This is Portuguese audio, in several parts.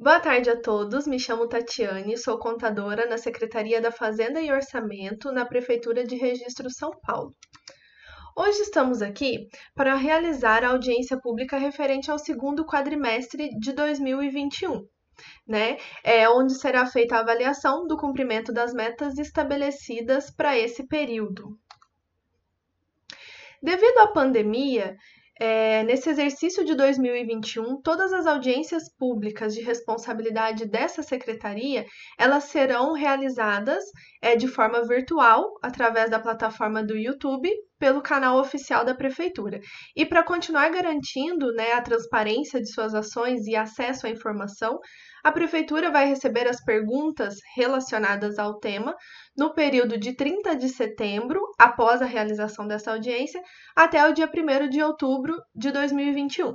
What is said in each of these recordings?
Boa tarde a todos, me chamo Tatiane, sou contadora na Secretaria da Fazenda e Orçamento na Prefeitura de Registro São Paulo. Hoje estamos aqui para realizar a audiência pública referente ao segundo quadrimestre de 2021, onde será feita a avaliação do cumprimento das metas estabelecidas para esse período. Devido à pandemia, nesse exercício de 2021, todas as audiências públicas de responsabilidade dessa secretaria, elas serão realizadas de forma virtual, através da plataforma do YouTube, pelo canal oficial da Prefeitura. E para continuar garantindo a transparência de suas ações e acesso à informação, a Prefeitura vai receber as perguntas relacionadas ao tema no período de 30 de setembro, após a realização dessa audiência, até o dia 1º de outubro de 2021.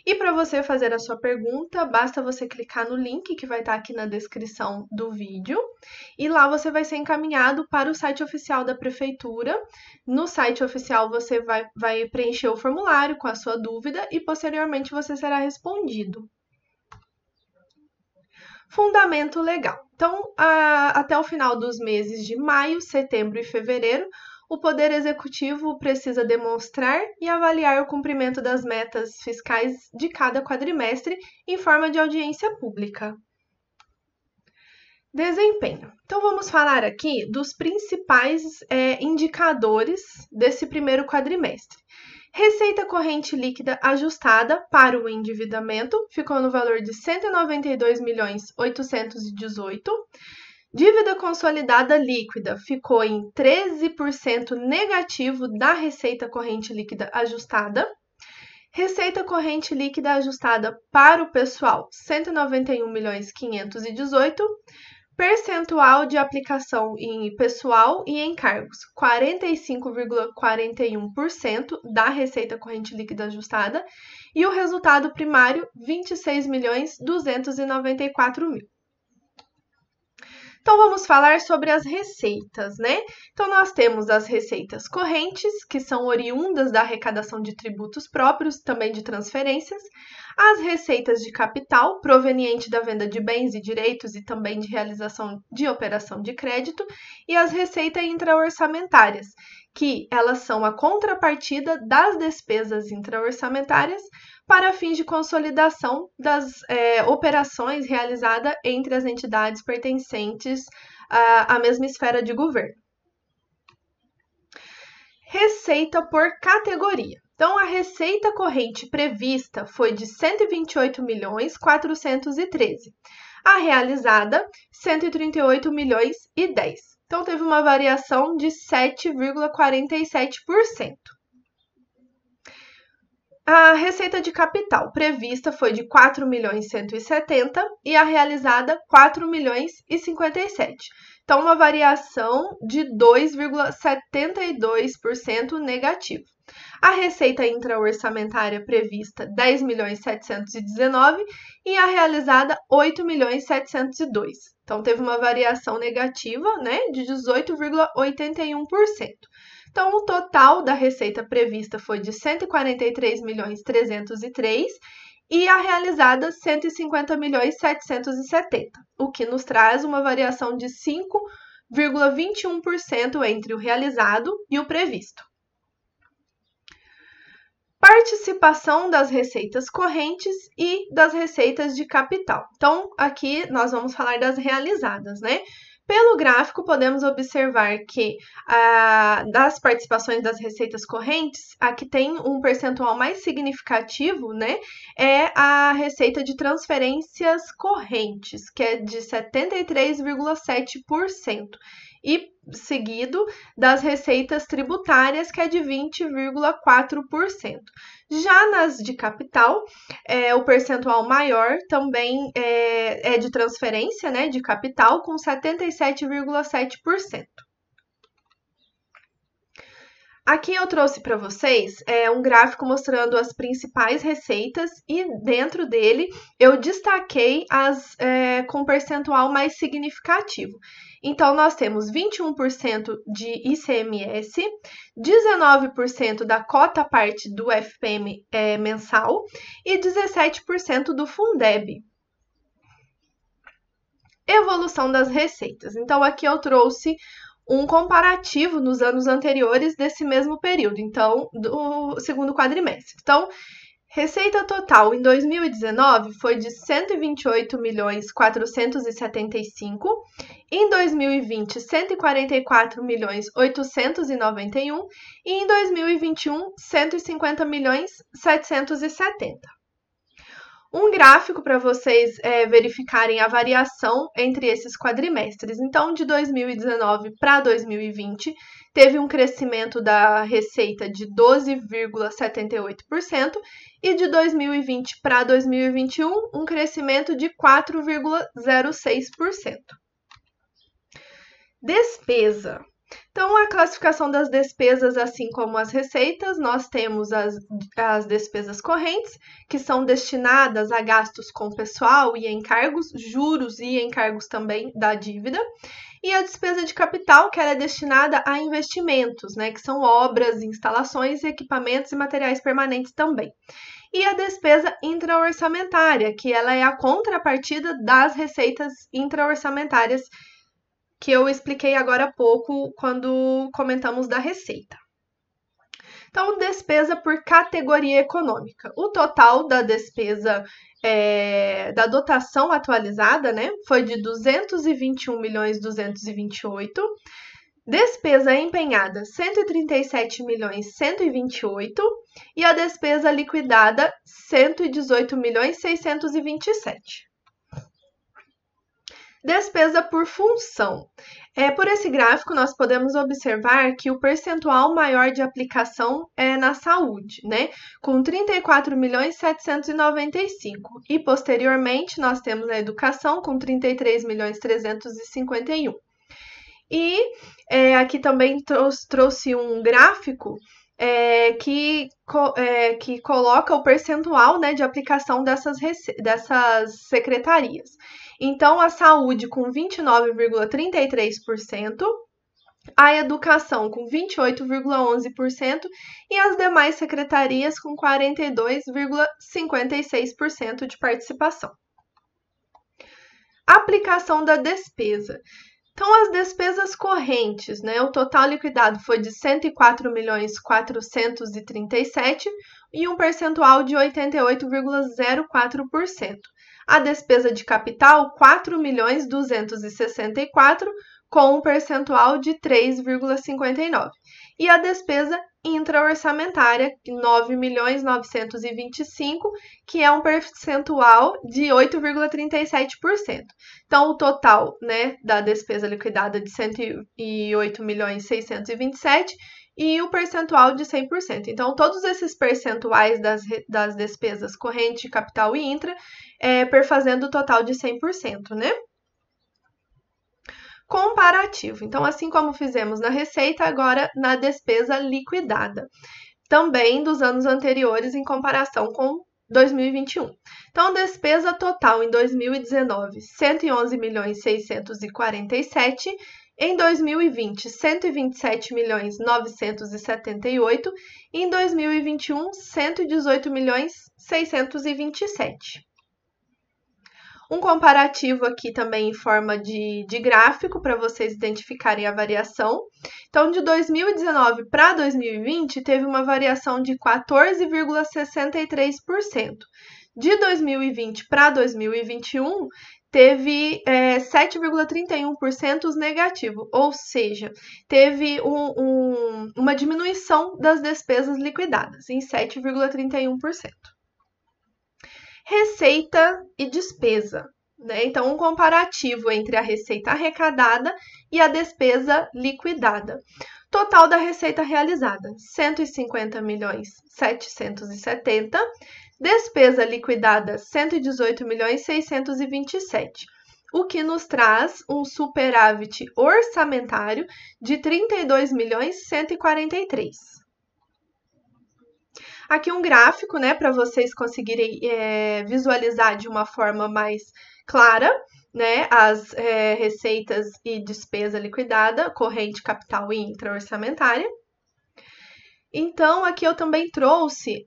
E para você fazer a sua pergunta, basta você clicar no link que vai estar aqui na descrição do vídeo, e lá você vai ser encaminhado para o site oficial da Prefeitura. No site oficial você vai preencher o formulário com a sua dúvida e posteriormente você será respondido. Fundamento legal. Então, até o final dos meses de maio, setembro e fevereiro, o Poder Executivo precisa demonstrar e avaliar o cumprimento das metas fiscais de cada quadrimestre em forma de audiência pública. Desempenho. Então, vamos falar aqui dos principais indicadores desse primeiro quadrimestre. Receita corrente líquida ajustada para o endividamento ficou no valor de 192.818.000. Dívida consolidada líquida ficou em 13% negativo da receita corrente líquida ajustada. Receita corrente líquida ajustada para o pessoal, 191.518.000. Percentual de aplicação em pessoal e encargos, 45,41% da receita corrente líquida ajustada. E o resultado primário, 26.294.000. Então, vamos falar sobre as receitas, Então, nós temos as receitas correntes, que são oriundas da arrecadação de tributos próprios, também de transferências, as receitas de capital, proveniente da venda de bens e direitos e também de realização de operação de crédito, e as receitas intraorçamentárias, que elas são a contrapartida das despesas intraorçamentárias para fins de consolidação das operações realizadas entre as entidades pertencentes à mesma esfera de governo. Receita por categoria. Então, a receita corrente prevista foi de 128.413.000. A realizada, 138.010.000. Então, teve uma variação de 7,47%. A receita de capital prevista foi de 4.170.000 e a realizada 4.057.000. Então, uma variação de 2,72% negativo. A receita intraorçamentária prevista 10.719.000 e a realizada 8.702.000. Então, teve uma variação negativa, de 18,81%. Então, o total da receita prevista foi de 143.303.000 e a realizada 150.770.000, o que nos traz uma variação de 5,21% entre o realizado e o previsto. Participação das receitas correntes e das receitas de capital. Então, aqui nós vamos falar das realizadas, Pelo gráfico, podemos observar que das participações das receitas correntes, a que tem um percentual mais significativo, é a receita de transferências correntes, que é de 73,7%, e seguido das receitas tributárias, que é de 20,4%. Já nas de capital, o percentual maior também é de transferência, de capital, com 77,7%. Aqui eu trouxe para vocês um gráfico mostrando as principais receitas e dentro dele eu destaquei as com percentual mais significativo. Então, nós temos 21% de ICMS, 19% da cota parte do FPM mensal e 17% do Fundeb. evolução das receitas. Então, aqui eu trouxe um comparativo nos anos anteriores desse mesmo período, então, do segundo quadrimestre. Então, receita total em 2019 foi de 128.475.000, em 2020, 144.891.000 e em 2021, 150.770.000. Um gráfico para vocês verificarem a variação entre esses quadrimestres. Então, de 2019 para 2020, teve um crescimento da receita de 12,78% e de 2020 para 2021, um crescimento de 4,06%. Despesa. Então, a classificação das despesas, assim como as receitas, nós temos as despesas correntes, que são destinadas a gastos com pessoal e encargos, juros e encargos também da dívida, e a despesa de capital, que ela é destinada a investimentos, né, que são obras, instalações, equipamentos e materiais permanentes também. E a despesa intra-orçamentária, que ela é a contrapartida das receitas intra-orçamentárias, que eu expliquei agora há pouco quando comentamos da receita. Então, despesa por categoria econômica. O total da despesa da dotação atualizada, né, foi de 221.228.000. Despesa empenhada, 137.128.000 e a despesa liquidada, 118.627.000. Despesa por função. Por esse gráfico, nós podemos observar que o percentual maior de aplicação é na saúde, né? Com 34.795.000. E, posteriormente, nós temos a educação com 33.351.000. E aqui também trouxe um gráfico que coloca o percentual, né, de aplicação dessas secretarias. Então, a saúde com 29,33%, a educação com 28,11% e as demais secretarias com 42,56% de participação. Aplicação da despesa. Então, as despesas correntes, né? O total liquidado foi de 104.437.000 e um percentual de 88,04%. A despesa de capital, 4.264.000, com um percentual de 3,59%. E a despesa intra-orçamentária, 9.925.000, que é um percentual de 8,37%. Então, o total, né, da despesa liquidada de 108.627.000 e o percentual de 100%. Então, todos esses percentuais das despesas corrente, capital e intra, perfazendo o total de 100%, né? Comparativo. Então, assim como fizemos na receita, agora na despesa liquidada. Também dos anos anteriores em comparação com 2021. Então, despesa total em 2019, 111.647.000. Em 2020, 127.978.000 e em 2021, 118.627.000. Um comparativo aqui também em forma de gráfico para vocês identificarem a variação. Então, de 2019 para 2020, teve uma variação de 14,63%. De 2020 para 2021, teve 7,31% negativo, ou seja, teve uma diminuição das despesas liquidadas em 7,31%. Receita e despesa, né? Então, um comparativo entre a receita arrecadada e a despesa liquidada. Total da receita realizada, 150.770.000. Despesa liquidada, 118.627.000, o que nos traz um superávit orçamentário de 32.143.000. Aqui um gráfico, né, para vocês conseguirem visualizar de uma forma mais clara, né, as receitas e despesa liquidada, corrente, capital e intra-orçamentária. Então, aqui eu também trouxe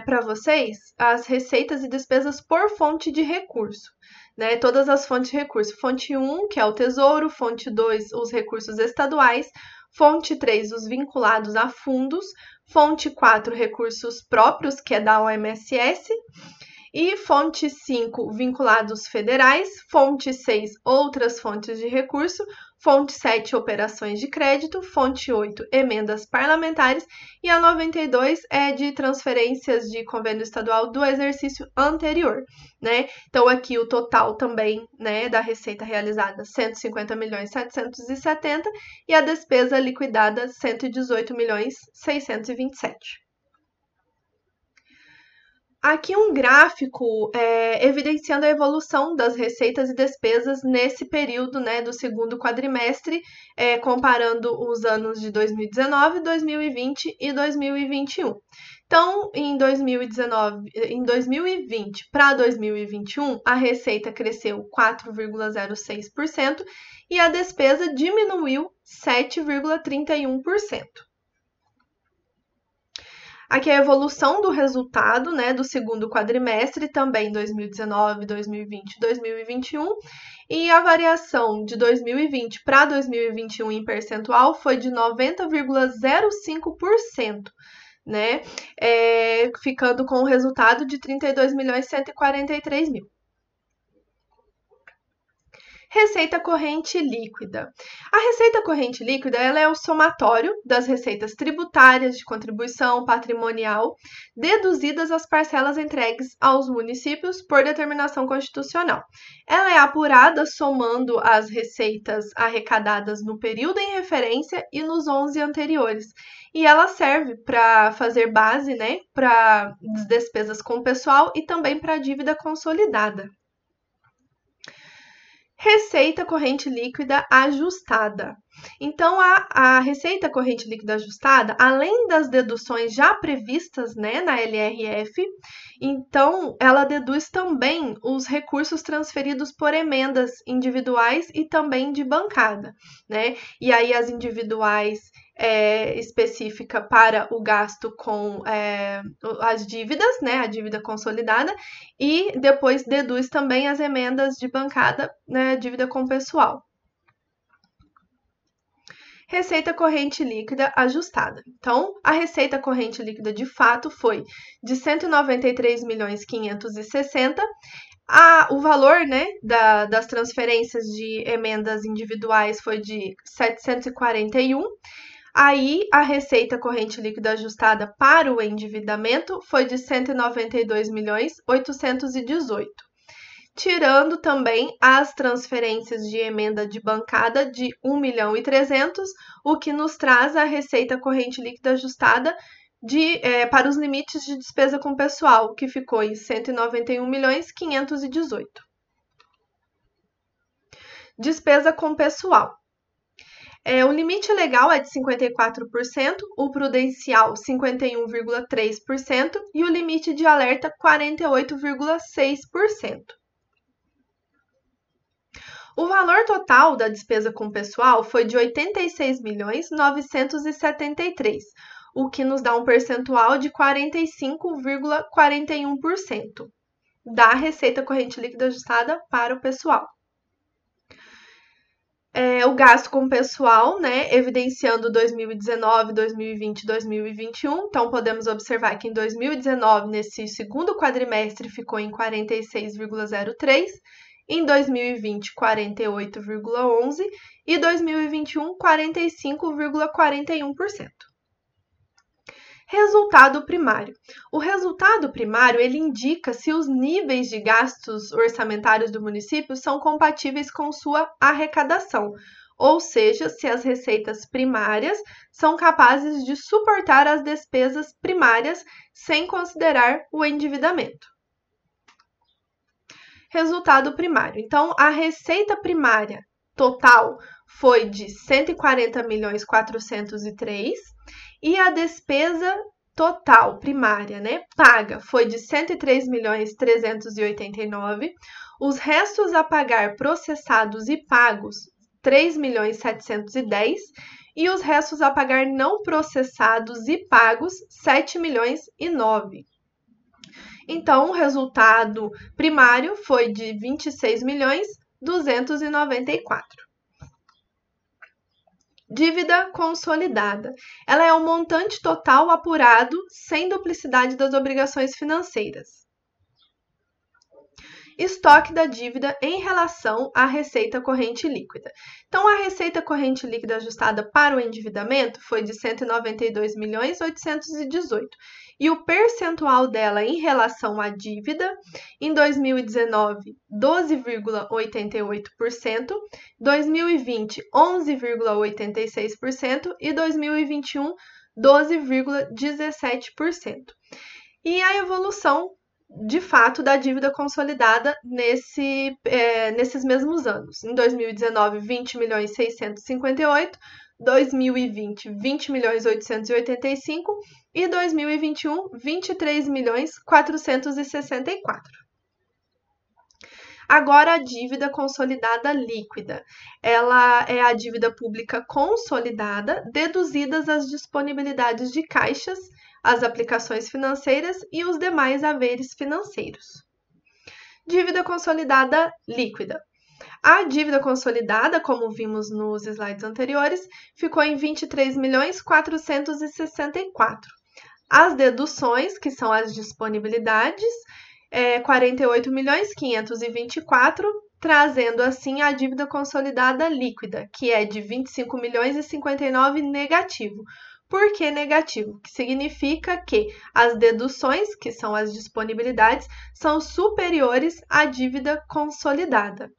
para vocês as receitas e despesas por fonte de recurso. né, todas as fontes de recurso. Fonte 1, que é o Tesouro, fonte 2, os recursos estaduais, fonte 3, os vinculados a fundos, fonte 4, recursos próprios, que é da OMSS, e fonte 5, vinculados federais, fonte 6, outras fontes de recurso, fonte 7, operações de crédito, fonte 8, emendas parlamentares, e a 92 é de transferências de convênio estadual do exercício anterior, né? Então, aqui o total também, né, da receita realizada, 150.770.000, e a despesa liquidada, 118.627.000. Aqui um gráfico evidenciando a evolução das receitas e despesas nesse período, né, do segundo quadrimestre, comparando os anos de 2019, 2020 e 2021. Então, em 2020 para 2021, a receita cresceu 4,06% e a despesa diminuiu 7,31%. Aqui é a evolução do resultado, né, do segundo quadrimestre, também 2019, 2020 e 2021. E a variação de 2020 para 2021 em percentual foi de 90,05%, né, ficando com o resultado de 32.143.000. Receita corrente líquida. A receita corrente líquida ela é o somatório das receitas tributárias, de contribuição patrimonial, deduzidas as parcelas entregues aos municípios por determinação constitucional. Ela é apurada somando as receitas arrecadadas no período em referência e nos 11 anteriores. E ela serve para fazer base, né, para despesas com o pessoal e também para a dívida consolidada. Receita corrente líquida ajustada. Então, a receita corrente líquida ajustada, além das deduções já previstas, né, na LRF, então ela deduz também os recursos transferidos por emendas individuais e também de bancada, né? E aí as individuais específica para o gasto com as dívidas, né, a dívida consolidada, e depois deduz também as emendas de bancada, né, dívida com o pessoal. Receita corrente líquida ajustada. Então, a receita corrente líquida de fato foi de 193.560.000. O valor, né, das transferências de emendas individuais foi de 741. Aí, a receita corrente líquida ajustada para o endividamento foi de 192.818.000, tirando também as transferências de emenda de bancada de 1.300.000, o que nos traz a receita corrente líquida ajustada para os limites de despesa com pessoal, que ficou em 191.518.000. Despesa com pessoal. O limite legal é de 54%, o prudencial 51,3% e o limite de alerta 48,6%. O valor total da despesa com pessoal foi de 86.973.000, o que nos dá um percentual de 45,41% da receita corrente líquida ajustada para o pessoal. O gasto com pessoal, né, evidenciando 2019, 2020 e 2021. Então, podemos observar que em 2019, nesse segundo quadrimestre, ficou em 46,03%, em 2020, 48,11% e 2021, 45,41%. Resultado primário. O resultado primário, ele indica se os níveis de gastos orçamentários do município são compatíveis com sua arrecadação, ou seja, se as receitas primárias são capazes de suportar as despesas primárias sem considerar o endividamento. Resultado primário. Então, a receita primária total foi de 140.403.000 e a despesa total primária, né, paga, foi de 103.389.000. Os restos a pagar processados e pagos, 3.710.000, e os restos a pagar não processados e pagos, 7.009.000. Então, o resultado primário foi de 26.294. Dívida consolidada. Ela é o montante total apurado sem duplicidade das obrigações financeiras. Estoque da dívida em relação à receita corrente líquida. Então, a receita corrente líquida ajustada para o endividamento foi de 192.818 e o percentual dela em relação à dívida em 2019, 12,88%, 2020, 11,86% e 2021, 12,17%. E a evolução de fato da dívida consolidada nesses mesmos anos. Em 2019, 20.658.000, 2020, 20.885.000 e 2021, 23.464.000. Agora, a dívida consolidada líquida. Ela é a dívida pública consolidada, deduzidas as disponibilidades de caixas, as aplicações financeiras e os demais haveres financeiros. Dívida consolidada líquida. A dívida consolidada, como vimos nos slides anteriores, ficou em 23.464.000. As deduções, que são as disponibilidades, 48.524.000, trazendo assim a dívida consolidada líquida, que é de 25.059.000 negativo. Por que negativo? Que significa que as deduções, que são as disponibilidades, são superiores à dívida consolidada.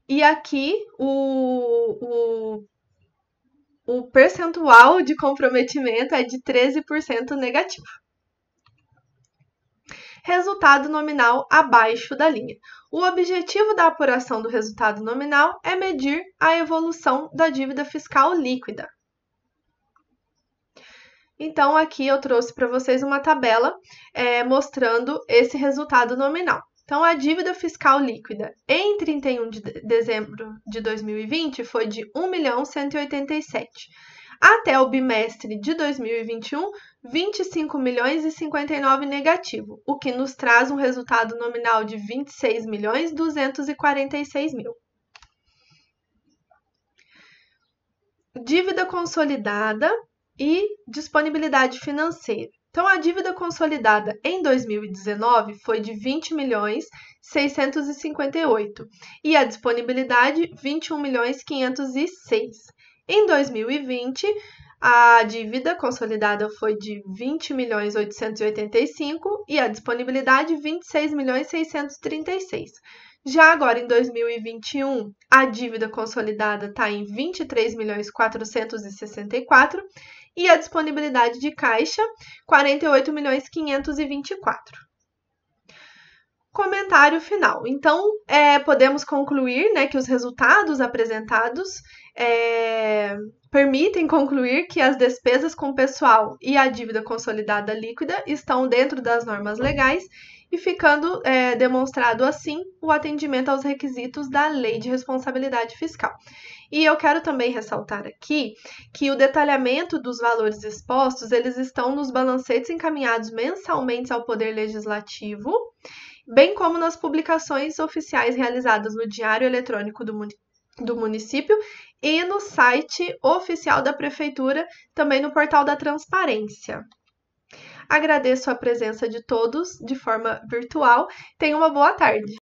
E aqui o percentual de comprometimento é de 13% negativo. Resultado nominal abaixo da linha. O objetivo da apuração do resultado nominal é medir a evolução da dívida fiscal líquida. Então, aqui eu trouxe para vocês uma tabela mostrando esse resultado nominal. Então, a dívida fiscal líquida em 31 de dezembro de 2020 foi de 1.187.000. Até o bimestre de 2021, 25.059.000 negativo, o que nos traz um resultado nominal de 26.246.000. Dívida consolidada e disponibilidade financeira. Então, a dívida consolidada em 2019 foi de 20.658.000 e a disponibilidade 21.506.000. Em 2020, a dívida consolidada foi de 20.885.000 e a disponibilidade 26.636.000. Já agora, em 2021, a dívida consolidada está em 23.464.000 e a disponibilidade de caixa 48.524.000. Comentário final. Então, podemos concluir, que os resultados apresentados permitem concluir que as despesas com pessoal e a dívida consolidada líquida estão dentro das normas legais e ficando demonstrado assim o atendimento aos requisitos da Lei de Responsabilidade Fiscal. E eu quero também ressaltar aqui que o detalhamento dos valores expostos, eles estão nos balancetes encaminhados mensalmente ao Poder Legislativo, bem como nas publicações oficiais realizadas no Diário Eletrônico do município e no site oficial da Prefeitura, também no portal da Transparência. Agradeço a presença de todos de forma virtual. Tenham uma boa tarde.